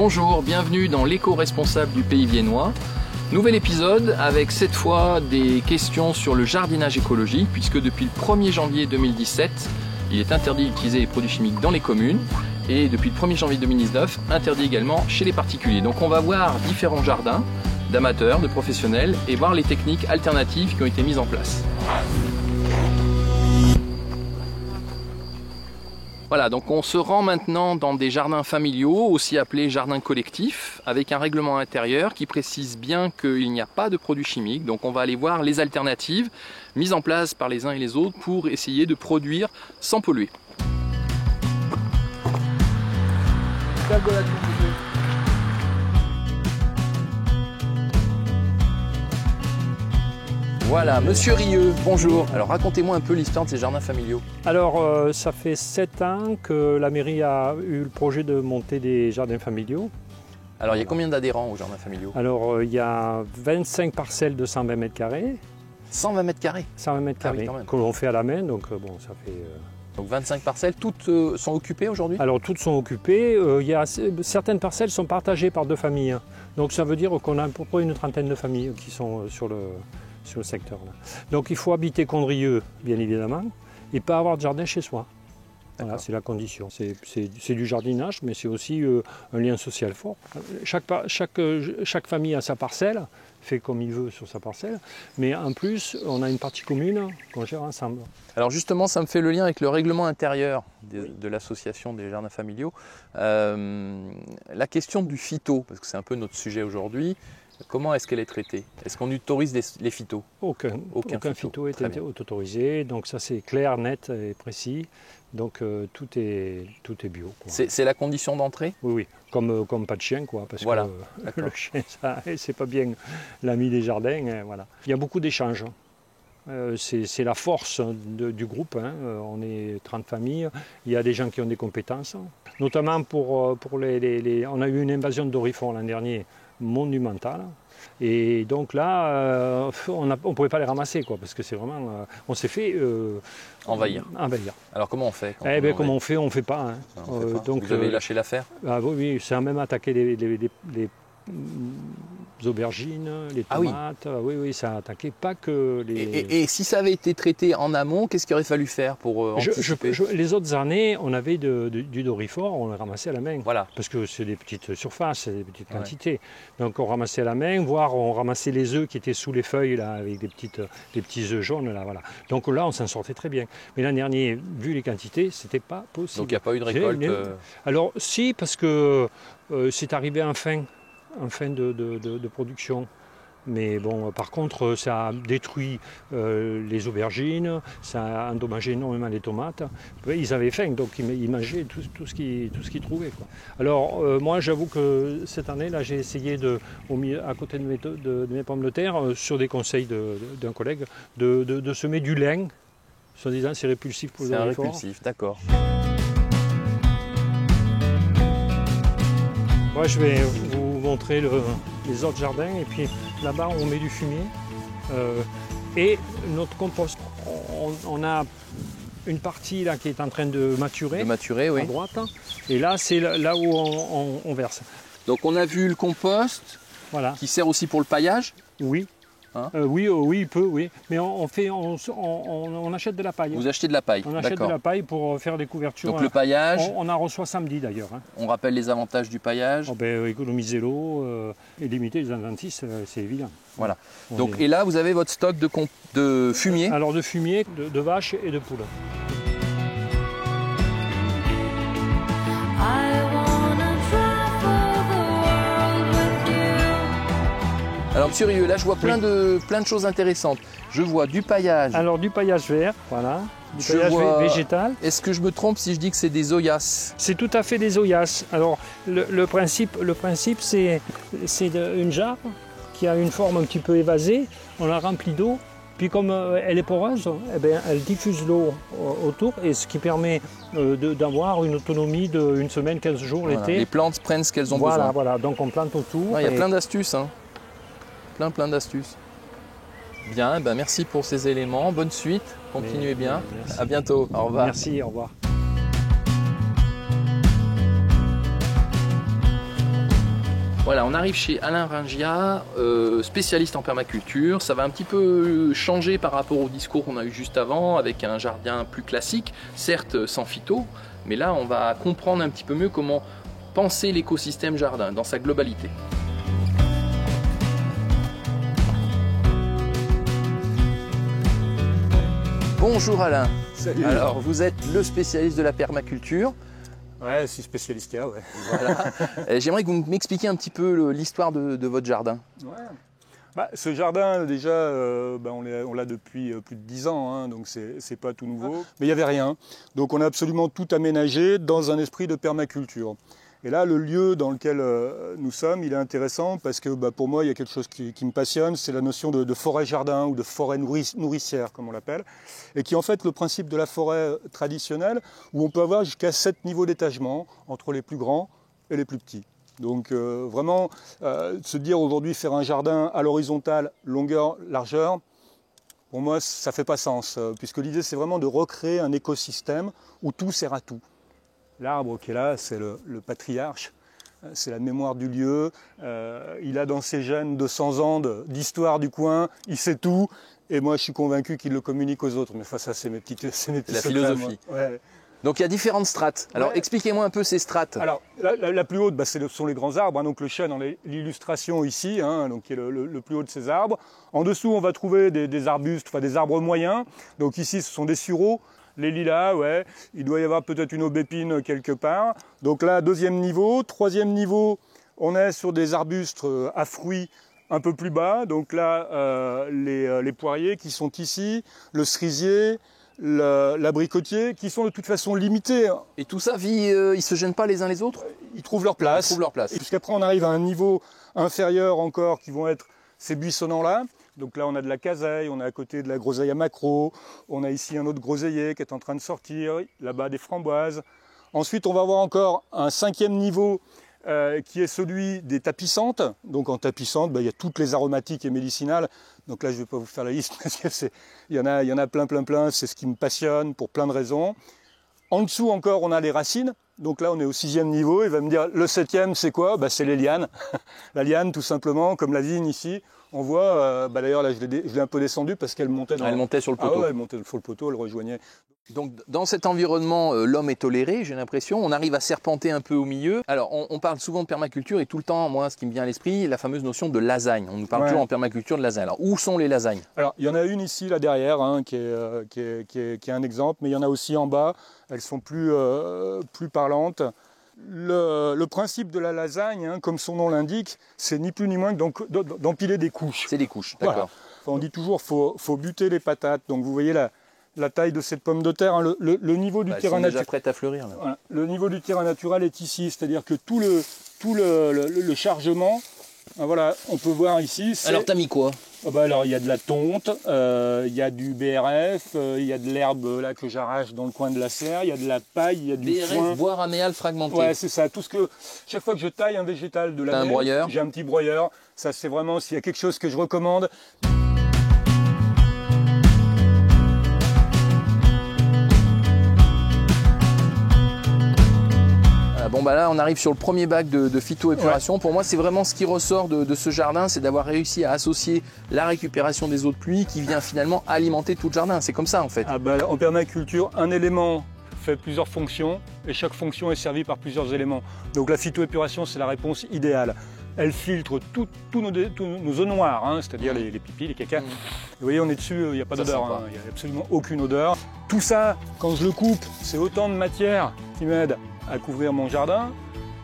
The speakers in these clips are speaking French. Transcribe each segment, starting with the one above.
Bonjour, bienvenue dans l'éco-responsable du Pays Viennois. Nouvel épisode avec cette fois des questions sur le jardinage écologique puisque depuis le 1er janvier 2017, il est interdit d'utiliser les produits chimiques dans les communes et depuis le 1er janvier 2019, interdit également chez les particuliers. Donc on va voir différents jardins d'amateurs, de professionnels et voir les techniques alternatives qui ont été mises en place. Voilà, donc on se rend maintenant dans des jardins familiaux, aussi appelés jardins collectifs, avec un règlement intérieur qui précise bien qu'il n'y a pas de produits chimiques. Donc on va aller voir les alternatives mises en place par les uns et les autres pour essayer de produire sans polluer. Voilà, Monsieur Rieux, bonjour. Alors racontez-moi un peu l'histoire de ces jardins familiaux. Alors ça fait 7 ans que la mairie a eu le projet de monter des jardins familiaux. Alors il y a combien d'adhérents aux jardins familiaux? Alors il y a 25 parcelles de 120 mètres carrés. 120 mètres carrés 120 mètres carrés, quand même. que l'on fait à la main, donc bon ça fait... Donc 25 parcelles, toutes sont occupées aujourd'hui? Alors toutes sont occupées, certaines parcelles sont partagées par 2 familles. Donc ça veut dire qu'on a à peu près une trentaine de familles qui sont sur le secteur là. Donc il faut habiter Condrieu, bien évidemment, et pas avoir de jardin chez soi. Voilà, c'est la condition. C'est du jardinage, mais c'est aussi un lien social fort. Chaque famille a sa parcelle, fait comme il veut sur sa parcelle, mais en plus, on a une partie commune qu'on gère ensemble. Alors justement, ça me fait le lien avec le règlement intérieur de l'association des jardins familiaux. La question du phyto, parce que c'est un peu notre sujet aujourd'hui, comment est-ce qu'elle est traitée? Est-ce qu'on autorise les phytos? Aucun phyto est autorisé, donc ça c'est clair, net et précis. Donc tout est bio. C'est la condition d'entrée? Oui, comme pas de chien, quoi, parce voilà, que le chien, c'est pas bien l'ami des jardins. Voilà. Il y a beaucoup d'échanges. C'est la force du groupe, hein. On est 30 familles, il y a des gens qui ont des compétences, notamment pour les... On a eu une invasion de dorifort l'an dernier, monumentale. Et donc là, on ne pouvait pas les ramasser, quoi, parce que c'est vraiment... on s'est fait... envahir. Alors comment on fait? Comment on fait? On ne fait pas. Hein. On fait pas. Donc, vous avez lâché l'affaire? Oui, ça a même attaqué les aubergines, les tomates. Oui, ça a attaqué pas que les... Et si ça avait été traité en amont, qu'est-ce qu'il aurait fallu faire pour anticiper? Les autres années, on avait du dorifort, on le ramassait à la main. Voilà. Parce que c'est des petites surfaces, c'est des petites quantités. Donc on ramassait à la main, voire on ramassait les œufs qui étaient sous les feuilles, là, avec des petits œufs jaunes. Là, voilà. Donc là, on s'en sortait très bien. Mais l'an dernier, vu les quantités, c'était pas possible. Donc il n'y a pas eu de récolte? Alors si, parce que c'est arrivé en fin de production. Mais bon, par contre, ça a détruit les aubergines, ça a endommagé énormément les tomates. Ils avaient faim, donc ils mangeaient tout ce qu'ils trouvaient, quoi. Alors, moi, j'avoue que cette année, là, j'ai essayé, à côté de mes pommes de terre, sur des conseils d'un collègue, de semer du lin. Soi-disant, c'est répulsif pour le dorifort. C'est répulsif, d'accord. Moi, je vais vous montrer les autres jardins et puis là-bas on met du fumier et notre compost. On a une partie là qui est en train de maturer, oui. À droite, et là c'est là où on verse. Donc on a vu le compost, voilà, qui sert aussi pour le paillage. Oui. Hein oui, il peut, oui. Mais on achète de la paille. Vous achetez de la paille? On achète de la paille pour faire des couvertures. Donc le paillage... On en reçoit samedi d'ailleurs. Hein. On rappelle les avantages du paillage. Économiser l'eau et limiter les adventices, c'est évident. Voilà. Donc, et là, vous avez votre stock de fumier? Alors de fumier, de vaches et de poules. Alors Monsieur Rieux, là je vois plein de choses intéressantes. Je vois du paillage. Alors du paillage vert, voilà. Du paillage végétal. Est-ce que je me trompe si je dis que c'est des oyas? C'est tout à fait des oyas. Alors le principe c'est une jarre qui a une forme un petit peu évasée. On la remplit d'eau. Puis comme elle est poreuse, elle diffuse l'eau autour, et ce qui permet d'avoir une autonomie d'une semaine, 15 jours l'été. Les plantes prennent ce qu'elles ont besoin. Voilà, donc on plante autour. Il y a plein d'astuces. Hein. Plein d'astuces. Bien, merci pour ces éléments. Bonne suite. Continuez bien. Merci. À bientôt. Au revoir. Merci, au revoir. Voilà, on arrive chez Alain Ringia, spécialiste en permaculture. Ça va un petit peu changer par rapport au discours qu'on a eu juste avant, avec un jardin plus classique, certes sans phyto, mais là on va comprendre un petit peu mieux comment penser l'écosystème jardin dans sa globalité. Bonjour Alain. Salut. Alors vous êtes le spécialiste de la permaculture. Ouais, c'est spécialiste, ouais. Voilà. J'aimerais que vous m'expliquiez un petit peu l'histoire de votre jardin. Ouais. Bah, ce jardin, déjà, on l'a depuis plus de 10 ans, hein, donc c'est pas tout nouveau. Mais il n'y avait rien. Donc on a absolument tout aménagé dans un esprit de permaculture. Et là, le lieu dans lequel nous sommes, il est intéressant parce que pour moi, il y a quelque chose qui me passionne, c'est la notion de forêt-jardin ou de forêt nourricière, comme on l'appelle, et qui est en fait le principe de la forêt traditionnelle, où on peut avoir jusqu'à 7 niveaux d'étagement entre les plus grands et les plus petits. Donc vraiment, se dire aujourd'hui faire un jardin à l'horizontale, longueur, largeur, pour moi, ça ne fait pas sens, puisque l'idée, c'est vraiment de recréer un écosystème où tout sert à tout. L'arbre qui est là, c'est le patriarche, c'est la mémoire du lieu. Il a dans ses gènes 200 ans d'histoire du coin, il sait tout. Et moi, je suis convaincu qu'il le communique aux autres. Mais enfin, ça, c'est mes petits secrets. La philosophie. Ouais. Donc, il y a différentes strates. Alors, expliquez-moi un peu ces strates. Alors, la plus haute, ce sont les grands arbres. Hein, donc, le chêne, l'illustration ici, hein, donc, qui est le plus haut de ces arbres. En dessous, on va trouver des arbustes, enfin des arbres moyens. Donc, ici, ce sont des sureaux. Les lilas, ouais, il doit y avoir peut-être une aubépine quelque part. Donc là, deuxième niveau. Troisième niveau, on est sur des arbustes à fruits un peu plus bas. Donc là, les poiriers qui sont ici, le cerisier, l'abricotier, qui sont de toute façon limités. Et tout ça vit, ils ne se gênent pas les uns les autres? Ils trouvent leur place. Ils trouvent leur place. Et puisqu'après, on arrive à un niveau inférieur encore, qui vont être ces buissonnants-là. Donc là, on a de la caseille, on est à côté de la groseille à maquereau, on a ici un autre groseillier qui est en train de sortir, là-bas des framboises. Ensuite, on va avoir encore un 5e niveau qui est celui des tapissantes. Donc en tapissantes, il y a toutes les aromatiques et médicinales. Donc là, je ne vais pas vous faire la liste parce qu'il y en a plein, c'est ce qui me passionne pour plein de raisons. En dessous encore, on a les racines. Donc là, on est au 6e niveau. Il va me dire, le 7e, c'est quoi? C'est les lianes. La liane, tout simplement, comme la vigne ici. On voit, d'ailleurs, là, je l'ai un peu descendu parce qu'elle montait Elle montait sur le poteau. Ah ouais, elle montait sur le poteau, elle rejoignait. Donc, dans cet environnement, l'homme est toléré, j'ai l'impression. On arrive à serpenter un peu au milieu. Alors, on parle souvent de permaculture et tout le temps, moi, ce qui me vient à l'esprit, la fameuse notion de lasagne. On nous parle toujours en permaculture de lasagne. Alors, où sont les lasagnes? Alors, il y en a une ici, là derrière, hein, qui est un exemple, mais il y en a aussi en bas. Elles sont plus parlantes. Le principe de la lasagne, hein, comme son nom l'indique, c'est ni plus ni moins que d'empiler des couches. C'est des couches, d'accord. Voilà. Enfin, on dit toujours qu'il faut buter les patates. Donc vous voyez la taille de cette pomme de terre, hein, le niveau du terrain naturel. Déjà prête à fleurir. Là. Voilà. Le niveau du terrain naturel est ici, c'est-à-dire que tout le chargement, voilà, on peut voir ici. Alors t'as mis quoi? Alors il y a de la tonte, il y a du BRF, il y a de l'herbe là que j'arrache dans le coin de la serre, il y a de la paille, il y a du foin. BRF, bois raméal fragmenté. Ouais, c'est ça. Tout ce que chaque fois que je taille un végétal de la mer, j'ai un petit broyeur. Ça, c'est vraiment s'il y a quelque chose que je recommande. Bon là on arrive sur le premier bac de phytoépuration. Ouais. Pour moi c'est vraiment ce qui ressort de ce jardin, c'est d'avoir réussi à associer la récupération des eaux de pluie qui vient finalement alimenter tout le jardin. C'est comme ça en fait. En permaculture, un élément fait plusieurs fonctions et chaque fonction est servie par plusieurs éléments. Donc la phytoépuration c'est la réponse idéale. Elle filtre tous nos eaux noires, hein, c'est-à-dire les pipis, les cacas. Vous voyez, on est dessus, il n'y a pas d'odeur, hein, il n'y a absolument aucune odeur. Tout ça, quand je le coupe, c'est autant de matière qui m'aide à couvrir mon jardin.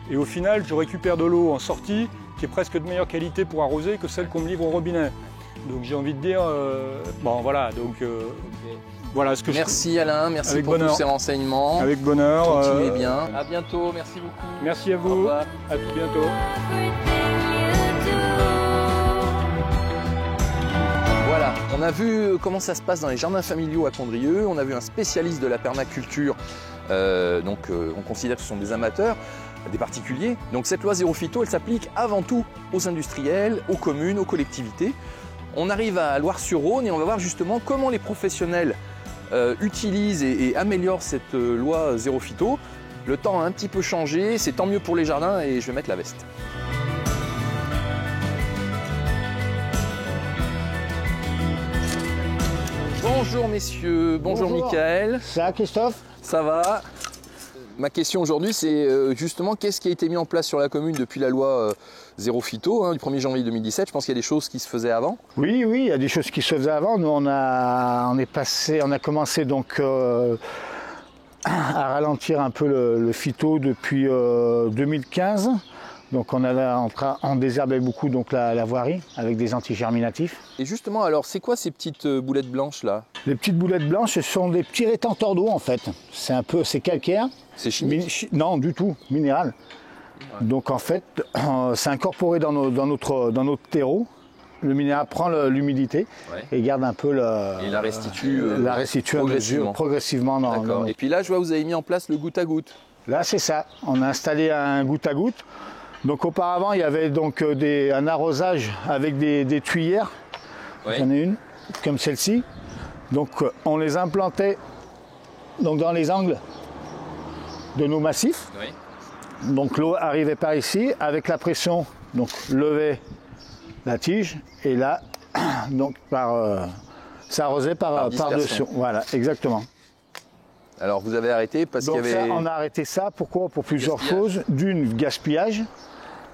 Et au final, je récupère de l'eau en sortie qui est presque de meilleure qualité pour arroser que celle qu'on me livre au robinet. Donc j'ai envie de dire, voilà, donc voilà ce que merci Alain, merci pour tous ces renseignements. Avec bonheur. Continuez bien. À bientôt, merci beaucoup. Merci à vous. À tout bientôt. Voilà, on a vu comment ça se passe dans les jardins familiaux à Condrieu, on a vu un spécialiste de la permaculture, on considère que ce sont des amateurs, des particuliers. Donc cette loi zéro phyto, elle s'applique avant tout aux industriels, aux communes, aux collectivités. On arrive à Loire-sur-Rhône et on va voir justement comment les professionnels utilisent et améliorent cette loi zéro phyto. Le temps a un petit peu changé, c'est tant mieux pour les jardins et je vais mettre la veste. Bonjour messieurs, bonjour Michael. Ça va Christophe? Ça va. Ma question aujourd'hui, c'est justement qu'est-ce qui a été mis en place sur la commune depuis la loi Zéro Phyto du 1er janvier 2017. Je pense qu'il y a des choses qui se faisaient avant. Oui, il y a des choses qui se faisaient avant. Nous, on a commencé donc à ralentir un peu le phyto depuis 2015. Donc on désherbait beaucoup donc la voirie avec des antigerminatifs. Et justement, alors c'est quoi ces petites boulettes blanches là? Les petites boulettes blanches, ce sont des petits rétenteurs d'eau en fait. C'est calcaire. C'est chimique? Non, du tout, minéral. Ouais. Donc en fait, c'est incorporé dans notre terreau. Le minéral prend l'humidité et garde un peu et la restitue progressivement. D'accord. Et puis là, je vois que vous avez mis en place le goutte à goutte. Là, c'est ça. On a installé un goutte à goutte. Donc auparavant, il y avait donc un arrosage avec des tuyères. Ouais. J'en ai une, comme celle-ci. Donc on les implantait donc, dans les angles de nos massifs. Oui. Donc l'eau arrivait par ici, avec la pression, donc levait la tige, et là, donc ça arrosait par dessus. Voilà, exactement. Alors vous avez arrêté parce qu'il y avait... On a arrêté ça, pourquoi? Pour plusieurs choses. D'une, gaspillage.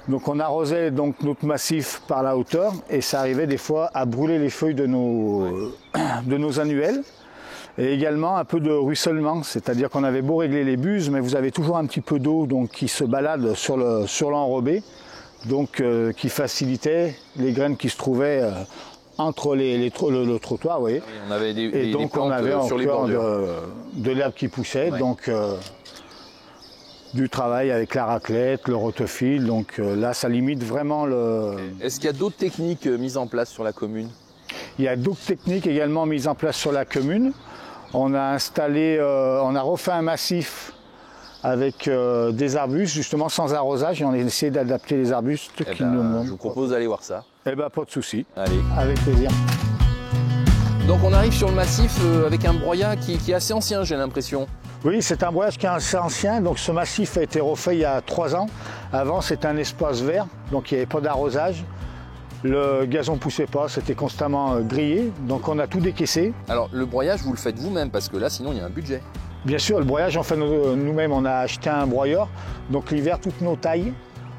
Donc on arrosait donc notre massif par la hauteur et ça arrivait des fois à brûler les feuilles de nos annuelles. Et également un peu de ruissellement, c'est-à-dire qu'on avait beau régler les buses, mais vous avez toujours un petit peu d'eau qui se balade sur l'enrobé, donc qui facilitait les graines qui se trouvaient entre le trottoir, vous voyez. Oui, on avait et donc on avait sur les encore de l'herbe qui poussait, donc du travail avec la raclette, le rotofil, donc là ça limite vraiment le... Est-ce qu'il y a d'autres techniques mises en place sur la commune? Il y a d'autres techniques également mises en place sur la commune. On a refait un massif avec des arbustes, justement sans arrosage, et on a essayé d'adapter les arbustes. Je vous propose d'aller voir ça. Eh bien, pas de souci. Allez. Avec plaisir. Donc on arrive sur le massif avec un broyat qui est assez ancien, j'ai l'impression. Oui, c'est un broyage qui est assez ancien. Donc ce massif a été refait il y a 3 ans. Avant, c'était un espace vert, donc il n'y avait pas d'arrosage. Le gazon ne poussait pas, c'était constamment grillé, donc on a tout décaissé. Alors le broyage, vous le faites vous-même, parce que là, sinon, il y a un budget. Bien sûr, le broyage, on fait nous-mêmes. On a acheté un broyeur, donc l'hiver, toutes nos tailles,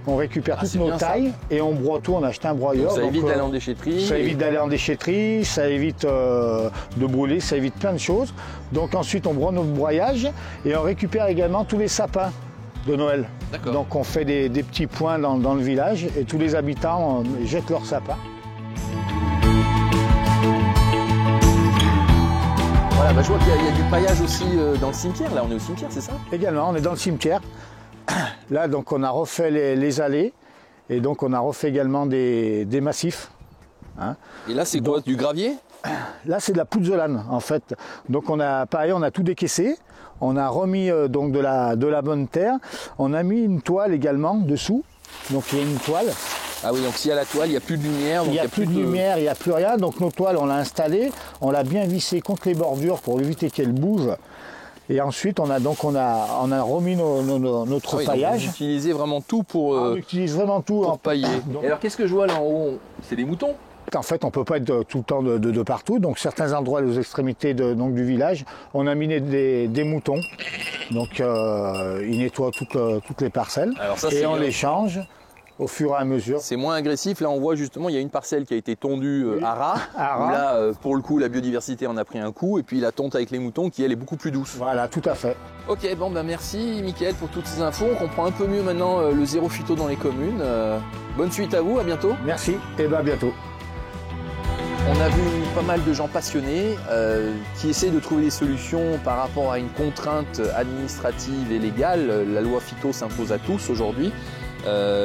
on récupère toutes nos tailles et on broie tout, on a acheté un broyeur. Donc ça évite d'aller en déchetterie. Ça évite d'aller en déchetterie, ça évite de brûler, ça évite plein de choses. Donc ensuite, on broie notre broyage et on récupère également tous les sapins de Noël. Donc on fait des petits points dans le village et tous les habitants jettent leurs sapins. Voilà, je vois qu'il y a du paillage aussi dans le cimetière. Là, on est au cimetière, c'est ça? Également, on est dans le cimetière. Là, donc on a refait les allées et donc on a refait également des massifs. Hein. Et là, c'est quoi? Du gravier? Là, c'est de la pouzzolane en fait. Donc on a tout décaissé. On a remis donc de la bonne terre. On a mis une toile également dessous. Donc il y a une toile. Ah oui, donc s'il y a la toile, il n'y a plus de lumière. Il n'y a plus de lumière, il n'y a plus rien. Donc nos toiles, on l'a installée. On l'a bien vissée contre les bordures pour éviter qu'elle bouge. Et ensuite, on a remis notre paillage. Vous utilisez vraiment tout pour, on utilise vraiment tout pour pailler. Et alors, qu'est-ce que je vois là en haut? C'est des moutons? En fait, on ne peut pas être tout le temps de partout. Donc, certains endroits aux extrémités du village, on a mis des moutons. Donc, ils nettoient toutes les parcelles. Alors ça, et on les change au fur et à mesure. C'est moins agressif. Là, on voit justement, il y a une parcelle qui a été tondue à ras. Où là, pour le coup, la biodiversité en a pris un coup. Et puis, la tonte avec les moutons qui, elle, est beaucoup plus douce. Voilà, tout à fait. Ok, bon, merci, Michael, pour toutes ces infos. On comprend un peu mieux maintenant le zéro phyto dans les communes. Bonne suite à vous, à bientôt. Merci, et à bientôt. On a vu pas mal de gens passionnés qui essaient de trouver des solutions par rapport à une contrainte administrative et légale. La loi phyto s'impose à tous aujourd'hui.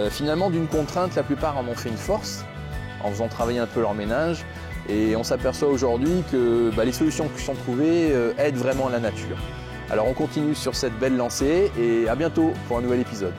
Finalement, d'une contrainte, la plupart en ont fait une force en faisant travailler un peu leur ménage. Et on s'aperçoit aujourd'hui que les solutions qui sont trouvées aident vraiment la nature. Alors on continue sur cette belle lancée et à bientôt pour un nouvel épisode.